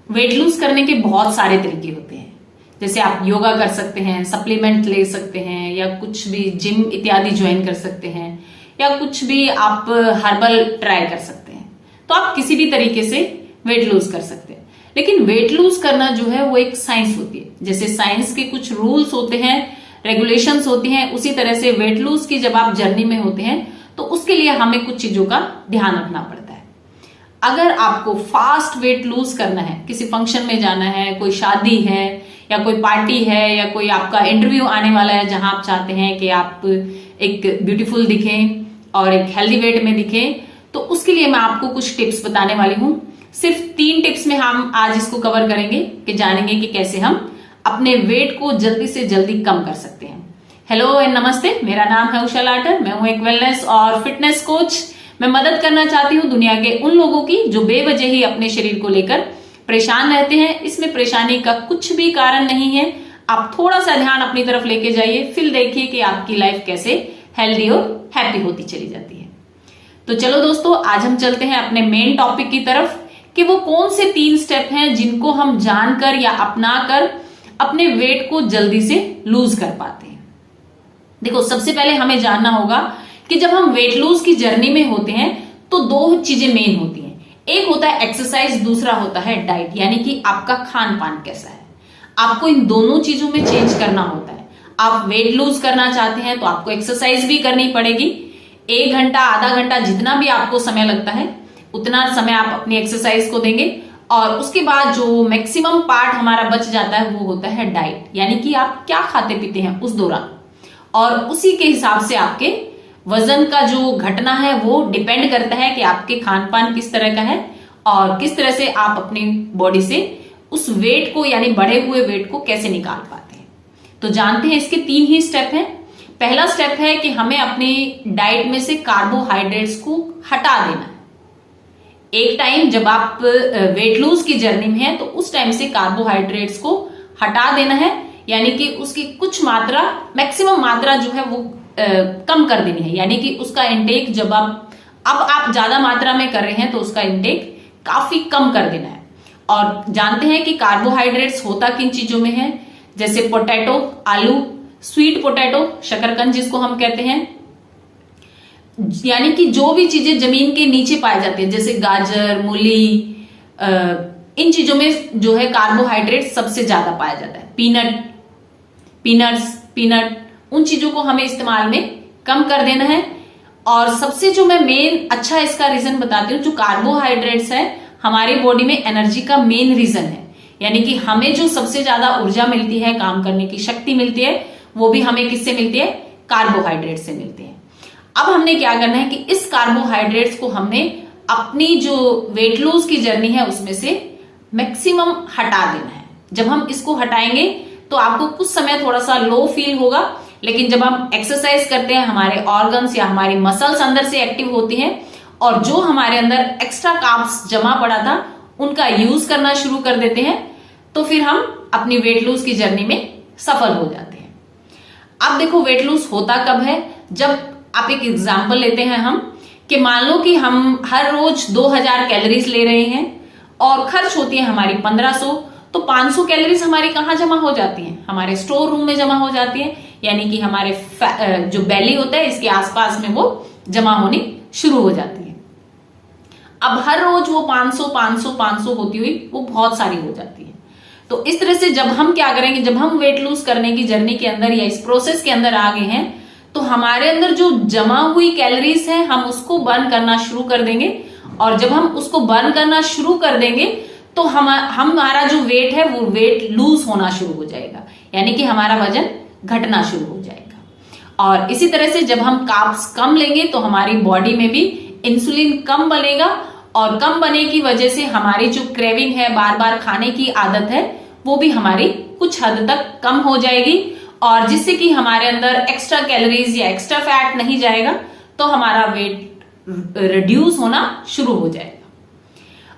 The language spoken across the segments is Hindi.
वेट लूज करने के बहुत सारे तरीके होते हैं। जैसे आप योगा कर सकते हैं, सप्लीमेंट ले सकते हैं, या कुछ भी जिम इत्यादि ज्वाइन कर सकते हैं, या कुछ भी आप हर्बल ट्राई कर सकते हैं। तो आप किसी भी तरीके से वेट लूज कर सकते हैं। लेकिन वेट लूज करना जो है वो एक साइंस होती है। जैसे साइंस के कुछ रूल्स होते हैं, रेगुलेशंस होती हैं, उसी तरह से वेट लूज की जब आप जर्नी में होते हैं तो उसके लिए हमें कुछ चीजों का ध्यान रखना पड़ता है। अगर आपको फास्ट वेट लूज करना है, किसी फंक्शन में जाना है, कोई शादी है या कोई पार्टी है या कोई आपका इंटरव्यू आने वाला है जहां आप चाहते हैं कि आप एक ब्यूटीफुल दिखें और एक हेल्दी वेट में दिखें, तो उसके लिए मैं आपको कुछ टिप्स बताने वाली हूं। सिर्फ 3 टिप्स में हम आज इसको कवर करेंगे कि जानेंगे कि कैसे हम अपने वेट को जल्दी से जल्दी कम कर सकते हैं। हेलो एंड नमस्ते, मेरा नाम है उषा लाटर। मैं हूं एक वेलनेस और फिटनेस कोच। मैं मदद करना चाहती हूं दुनिया के उन लोगों की जो बेवजह ही अपने शरीर को लेकर परेशान रहते हैं। इसमें परेशानी का कुछ भी कारण नहीं है। आप थोड़ा सा ध्यान अपनी तरफ लेके जाइए, फिर देखिए कि आपकी लाइफ कैसे हेल्दी और हैप्पी होती चली जाती है। तो चलो दोस्तों, आज हम चलते हैं अपने मेन टॉपिक की तरफ कि वो कौन से 3 स्टेप हैं जिनको हम जानकर या अपनाकर अपने वेट को जल्दी से लूज कर पाते हैं। देखो, सबसे पहले हमें जानना होगा कि जब हम वेट लूज की जर्नी में होते हैं तो 2 चीजें मेन होती हैं। एक होता है एक्सरसाइज, दूसरा होता है डाइट, यानी कि आपका खान पान कैसा है। आपको इन दोनों चीजों में चेंज करना होता है। आप वेट लूज करना चाहते हैं तो आपको एक्सरसाइज भी करनी पड़ेगी। 1 घंटा, आधा घंटा, जितना भी आपको समय लगता है उतना समय आप अपनी एक्सरसाइज को देंगे। और उसके बाद जो मैक्सिमम पार्ट हमारा बच जाता है वो होता है डाइट, यानी कि आप क्या खाते पीते हैं उस दौरान, और उसी के हिसाब से आपके वजन का जो घटना है वो डिपेंड करता है कि आपके खान पान किस तरह का है और किस तरह से आप अपनी बॉडी से उस वेट को, यानी बढ़े हुए वेट को कैसे निकाल पाते हैं। तो जानते हैं इसके 3 ही स्टेप हैं। पहला स्टेप है कि हमें अपनी डाइट में से कार्बोहाइड्रेट्स को हटा देना है। एक टाइम जब आप वेट लूज की जर्नी में हैं तो उस टाइम से कार्बोहाइड्रेट्स को हटा देना है, यानी कि उसकी कुछ मात्रा, मैक्सिमम मात्रा जो है वो कम कर देनी है। यानी कि उसका इंटेक जब आप ज्यादा मात्रा में कर रहे हैं तो उसका इंटेक काफी कम कर देना है। और जानते हैं कि कार्बोहाइड्रेट्स होता किन चीजों में है, जैसे पोटैटो, आलू, स्वीट पोटैटो, शकरकंद जिसको हम कहते हैं, यानी कि जो भी चीजें जमीन के नीचे पाए जाते हैं, जैसे गाजर, मूली, इन चीजों में जो है कार्बोहाइड्रेट सबसे ज्यादा पाया जाता है। पीनट, उन चीजों को हमें इस्तेमाल में कम कर देना है। और सबसे जो मैं मेन अच्छा इसका रीजन बताती हूँ, जो कार्बोहाइड्रेट्स है हमारी बॉडी में एनर्जी का मेन रीजन है, यानी कि हमें जो सबसे ज्यादा ऊर्जा मिलती है, काम करने की शक्ति मिलती है, वो भी हमें किससे मिलती है? कार्बोहाइड्रेट से मिलती है। अब हमने क्या करना है कि इस कार्बोहाइड्रेट्स को हमने अपनी जो वेट लूज की जर्नी है उसमें से मैक्सिमम हटा देना है। जब हम इसको हटाएंगे तो आपको कुछ समय थोड़ा सा लो फील होगा, लेकिन जब हम एक्सरसाइज करते हैं हमारे ऑर्गन्स या हमारी मसल्स अंदर से एक्टिव होती हैं और जो हमारे अंदर एक्स्ट्रा कार्ब्स जमा पड़ा था उनका यूज करना शुरू कर देते हैं, तो फिर हम अपनी वेट लूज की जर्नी में सफल हो जाते हैं। अब देखो, वेट लूज होता कब है? जब आप एक एग्जाम्पल लेते हैं हम कि मान लो कि हम हर रोज 2000 कैलोरीज ले रहे हैं और खर्च होती है हमारी 1500, तो 500 कैलोरीज हमारी कहाँ जमा हो जाती हैं? हमारे स्टोर रूम में जमा हो जाती है, यानी कि हमारे जो बेली होता है इसके आसपास में वो जमा होनी शुरू हो जाती है। अब हर रोज वो 500 होती हुई वो बहुत सारी हो जाती है। तो इस तरह से जब हम क्या करेंगे, जब हम वेट लूज करने की जर्नी के अंदर या इस प्रोसेस के अंदर आ गए हैं तो हमारे अंदर जो जमा हुई कैलोरीज है हम उसको बर्न करना शुरू कर देंगे। और जब हम उसको बर्न करना शुरू कर देंगे तो हमारा जो वेट है वो वेट लूज होना शुरू हो जाएगा, यानी कि हमारा वजन घटना शुरू हो जाएगा। और इसी तरह से जब हम कार्ब्स कम लेंगे तो हमारी बॉडी में भी इंसुलिन कम बनेगा, और कम बने की वजह से हमारी जो क्रेविंग है, बार बार खाने की आदत है, वो भी हमारी कुछ हद तक कम हो जाएगी। और जिससे कि हमारे अंदर एक्स्ट्रा कैलोरीज या एक्स्ट्रा फैट नहीं जाएगा तो हमारा वेट रिड्यूस होना शुरू हो जाएगा।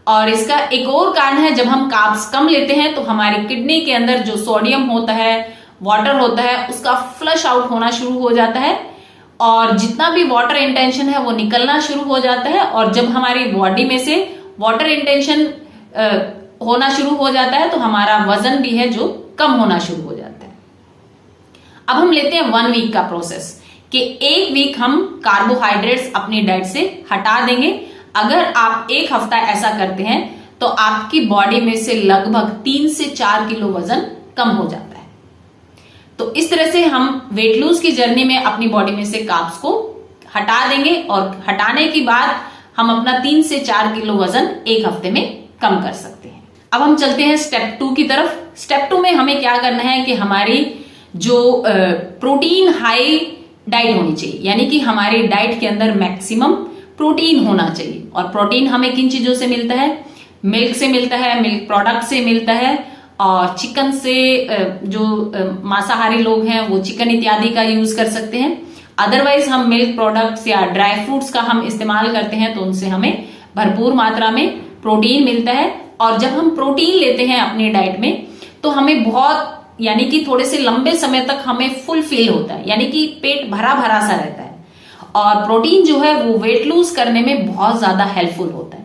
और इसका एक और कारण है, जब हम कार्ब्स कम लेते हैं तो हमारी किडनी के अंदर जो सोडियम होता है, वाटर होता है, उसका फ्लश आउट होना शुरू हो जाता है और जितना भी वाटर इंटेंशन है वो निकलना शुरू हो जाता है। और जब हमारी बॉडी में से वाटर इंटेंशन होना शुरू हो जाता है तो हमारा वजन भी है जो कम होना शुरू हो जाता है। अब हम लेते हैं 1 वीक का प्रोसेस कि 1 वीक हम कार्बोहाइड्रेट्स अपनी डाइट से हटा देंगे। अगर आप 1 हफ्ता ऐसा करते हैं तो आपकी बॉडी में से लगभग 3 से 4 किलो वजन कम हो जाता है। तो इस तरह से हम वेट लूज की जर्नी में अपनी बॉडी में से कार्ब्स को हटा देंगे और हटाने के बाद हम अपना 3 से 4 किलो वजन 1 हफ्ते में कम कर सकते हैं। अब हम चलते हैं स्टेप 2 की तरफ। स्टेप 2 में हमें क्या करना है कि हमारी जो प्रोटीन हाई डाइट होनी चाहिए, यानी कि हमारी डाइट के अंदर मैक्सिमम प्रोटीन होना चाहिए। और प्रोटीन हमें किन चीजों से मिलता है? मिल्क से मिलता है, मिल्क प्रोडक्ट से मिलता है, और चिकन से, जो मांसाहारी लोग हैं वो चिकन इत्यादि का यूज कर सकते हैं। अदरवाइज हम मिल्क प्रोडक्ट्स या ड्राई फ्रूट्स का हम इस्तेमाल करते हैं तो उनसे हमें भरपूर मात्रा में प्रोटीन मिलता है। और जब हम प्रोटीन लेते हैं अपनी डाइट में तो हमें बहुत, यानी कि थोड़े से लंबे समय तक हमें फुल फील होता है, यानी कि पेट भरा भरा सा रहता है। और प्रोटीन जो है वो वेट लूज करने में बहुत ज्यादा हेल्पफुल होता है।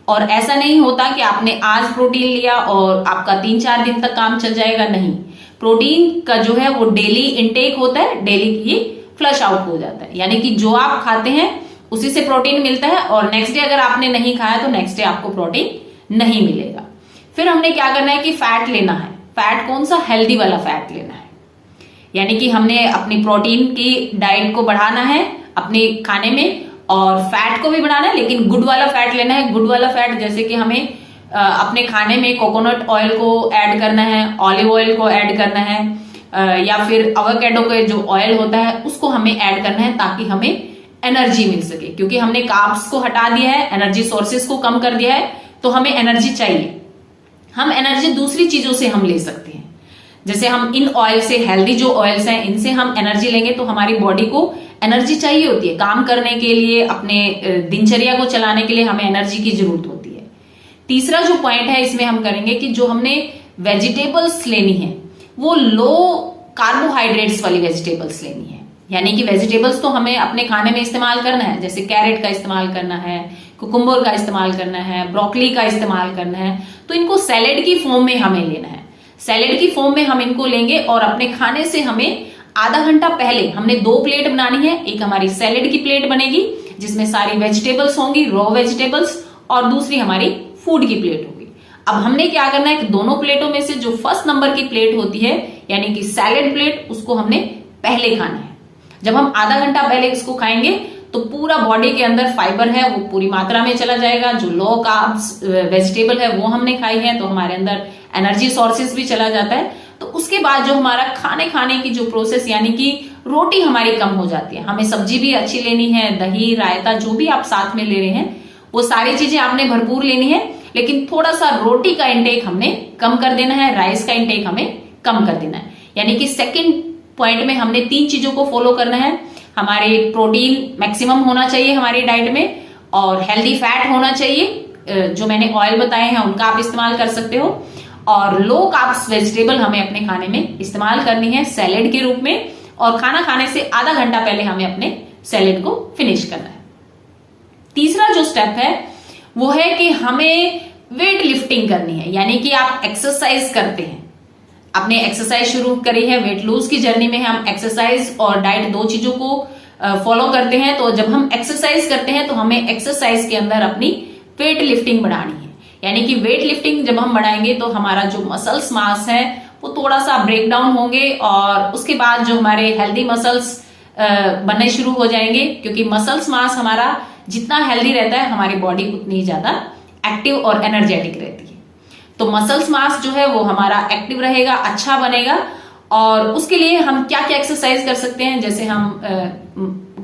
और ऐसा नहीं होता कि आपने आज प्रोटीन लिया और आपका 3-4 दिन तक काम चल जाएगा, नहीं। प्रोटीन का जो है वो डेली इनटेक होता है, डेली ये फ्लश आउट हो जाता है, यानी कि जो आप खाते हैं उसी से प्रोटीन मिलता है और नेक्स्ट डे अगर आपने नहीं खाया तो नेक्स्ट डे आपको प्रोटीन नहीं मिलेगा। फिर हमने क्या करना है कि फैट लेना है। फैट कौन सा? हेल्दी वाला फैट लेना है, यानी कि हमने अपनी प्रोटीन की डाइट को बढ़ाना है अपने खाने में और फैट को भी बढ़ाना है, लेकिन गुड वाला फैट लेना है। गुड वाला फैट जैसे कि हमें अपने खाने में कोकोनट ऑयल को ऐड करना है, ऑलिव ऑयल को ऐड करना है, या फिर एवोकाडो के जो ऑयल होता है उसको हमें ऐड करना है ताकि हमें एनर्जी मिल सके। क्योंकि हमने कार्ब्स को हटा दिया है, एनर्जी सोर्सेस को कम कर दिया है, तो हमें एनर्जी चाहिए। हम एनर्जी दूसरी चीजों से हम ले सकते हैं, जैसे हम इन ऑयल से, हेल्दी जो ऑयल्स हैं इनसे हम एनर्जी लेंगे तो हमारी बॉडी को एनर्जी चाहिए होती है काम करने के लिए, अपने दिनचर्या को चलाने के लिए हमें एनर्जी की जरूरत होती है। तीसरा जो पॉइंट है इसमें हम करेंगे कि जो हमने वेजिटेबल्स लेनी है वो लो कार्बोहाइड्रेट्स वाली वेजिटेबल्स लेनी है, यानी कि वेजिटेबल्स तो हमें अपने खाने में इस्तेमाल करना है, जैसे कैरेट का इस्तेमाल करना है, कुकुम्बर का इस्तेमाल करना है, ब्रोकली का इस्तेमाल करना है। तो इनको सैलेड की फॉर्म में हमें लेना है। सैलेड की फॉर्म में हम इनको लेंगे और अपने खाने से हमें आधा घंटा पहले हमने 2 प्लेट बनानी है। एक हमारी सैलेड की प्लेट बनेगी जिसमें सारी वेजिटेबल्स होंगी, रॉ वेजिटेबल्स, और दूसरी हमारी फूड की प्लेट होगी। अब हमने क्या करना है कि दोनों प्लेटों में से जो फर्स्ट नंबर की प्लेट होती है, यानी कि सैलेड प्लेट, उसको हमने पहले खाना है। जब हम आधा घंटा पहले इसको खाएंगे तो पूरा बॉडी के अंदर फाइबर है वो पूरी मात्रा में चला जाएगा। जो लो कार्ब्स वेजिटेबल है वो हमने खाई है तो हमारे अंदर एनर्जी सोर्सेस भी चला जाता है। तो उसके बाद जो हमारा खाने की जो प्रोसेस, यानी कि रोटी हमारी कम हो जाती है। हमें सब्जी भी अच्छी लेनी है, दही, रायता, जो भी आप साथ में ले रहे हैं वो सारी चीजें आपने भरपूर लेनी है, लेकिन थोड़ा सा रोटी का इंटेक हमने कम कर देना है, राइस का इंटेक हमें कम कर देना है। यानी कि सेकंड पॉइंट में हमने 3 चीजों को फॉलो करना है। हमारे प्रोटीन मैक्सिमम होना चाहिए हमारी डाइट में, और हेल्दी फैट होना चाहिए, जो मैंने ऑयल बताए हैं उनका आप इस्तेमाल कर सकते हो, और लो कार्ब्स वेजिटेबल हमें अपने खाने में इस्तेमाल करनी है सैलेड के रूप में, और खाना खाने से आधा घंटा पहले हमें अपने सैलेड को फिनिश करना है। तीसरा जो स्टेप है वो है कि हमें वेट लिफ्टिंग करनी है, यानी कि आप एक्सरसाइज करते हैं, आपने एक्सरसाइज शुरू करी है, वेट लूज की जर्नी में हम एक्सरसाइज और डाइट 2 चीजों को फॉलो करते हैं। तो जब हम एक्सरसाइज करते हैं तो हमें एक्सरसाइज के अंदर अपनी वेट लिफ्टिंग बढ़ानी है, यानी कि वेट लिफ्टिंग जब हम बढ़ाएंगे तो हमारा जो मसल्स मास है वो थोड़ा सा ब्रेक डाउन होंगे, और उसके बाद जो हमारे हेल्दी मसल्स बनने शुरू हो जाएंगे। क्योंकि मसल्स मास हमारा जितना हेल्दी रहता है हमारी बॉडी उतनी ज्यादा एक्टिव और एनर्जेटिक रहती है। तो मसल्स मास जो है वो हमारा एक्टिव रहेगा, अच्छा बनेगा। और उसके लिए हम क्या क्या एक्सरसाइज कर सकते हैं, जैसे हम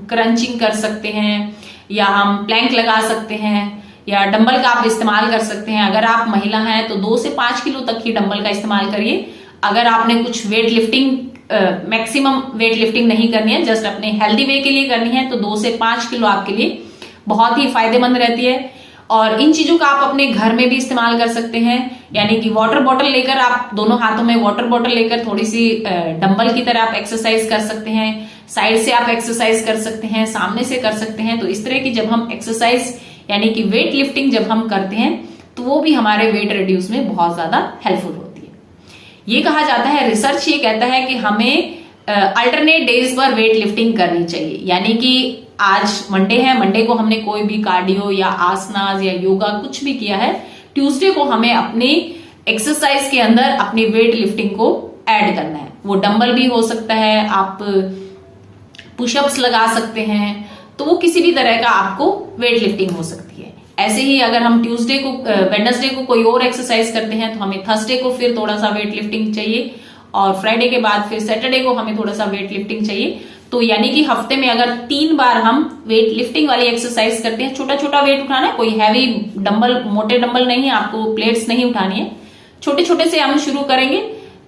क्रंचिंग कर सकते हैं, या हम प्लैंक लगा सकते हैं, या डंबल का आप इस्तेमाल कर सकते हैं। अगर आप महिला हैं तो 2 से 5 किलो तक ही डंबल का इस्तेमाल करिए। अगर आपने कुछ weight lifting, maximum weight lifting नहीं करनी है, जस्ट अपने हेल्दी वे के लिए करनी है, तो 2 से 5 किलो आपके लिए बहुत ही फायदेमंद रहती है। और इन चीजों का आप अपने घर में भी इस्तेमाल कर सकते हैं, यानी कि वाटर बॉटल लेकर, आप दोनों हाथों में वाटर बॉटल लेकर थोड़ी सी डंबल की तरह आप एक्सरसाइज कर सकते हैं, साइड से आप एक्सरसाइज कर सकते हैं, सामने से कर सकते हैं। तो इस तरह की जब हम एक्सरसाइज यानी कि वेट लिफ्टिंग जब हम करते हैं तो वो भी हमारे वेट रिड्यूस में बहुत ज्यादा हेल्पफुल होती है। ये कहा जाता है, रिसर्च ये कहता है कि हमें अल्टरनेट डेज पर वेट लिफ्टिंग करनी चाहिए। यानी कि आज मंडे है, मंडे को हमने कोई भी कार्डियो या आसनास या योगा कुछ भी किया है, ट्यूसडे को हमें अपनी एक्सरसाइज के अंदर अपनी वेट लिफ्टिंग को ऐड करना है। वो डंबल भी हो सकता है, आप पुशअप्स लगा सकते हैं, तो वो किसी भी तरह का आपको वेट लिफ्टिंग हो सकती है। ऐसे ही अगर हम ट्यूसडे को वेडनेसडे को कोई और एक्सरसाइज करते हैं तो हमें थर्सडे को फिर थोड़ा सा वेट लिफ्टिंग चाहिए, और फ्राइडे के बाद फिर सैटरडे को हमें थोड़ा सा वेट लिफ्टिंग चाहिए। तो यानी कि हफ्ते में अगर 3 बार हम वेट लिफ्टिंग वाली एक्सरसाइज करते हैं, छोटा छोटा वेट उठाना है, कोई हैवी डंबल, मोटे डंबल नहीं, आपको प्लेट्स नहीं उठानी है, छोटे छोटे से हम शुरू करेंगे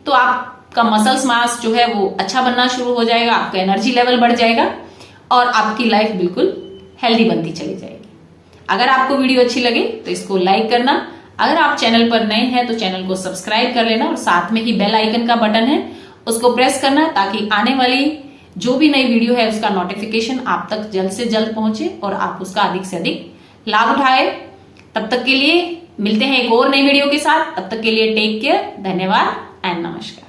तो आपका मसल्स मास जो है वो अच्छा बनना शुरू हो जाएगा, आपका एनर्जी लेवल बढ़ जाएगा और आपकी लाइफ बिल्कुल हेल्दी बनती चली जाएगी। अगर आपको वीडियो अच्छी लगे तो इसको लाइक करना, अगर आप चैनल पर नए हैं तो चैनल को सब्सक्राइब कर लेना, और साथ में ही बेल आइकन का बटन है उसको प्रेस करना, ताकि आने वाली जो भी नई वीडियो है उसका नोटिफिकेशन आप तक जल्द से जल्द पहुंचे और आप उसका अधिक से अधिक लाभ उठाए। तब तक के लिए मिलते हैं एक और नई वीडियो के साथ, तब तक के लिए टेक केयर, धन्यवाद एंड नमस्कार।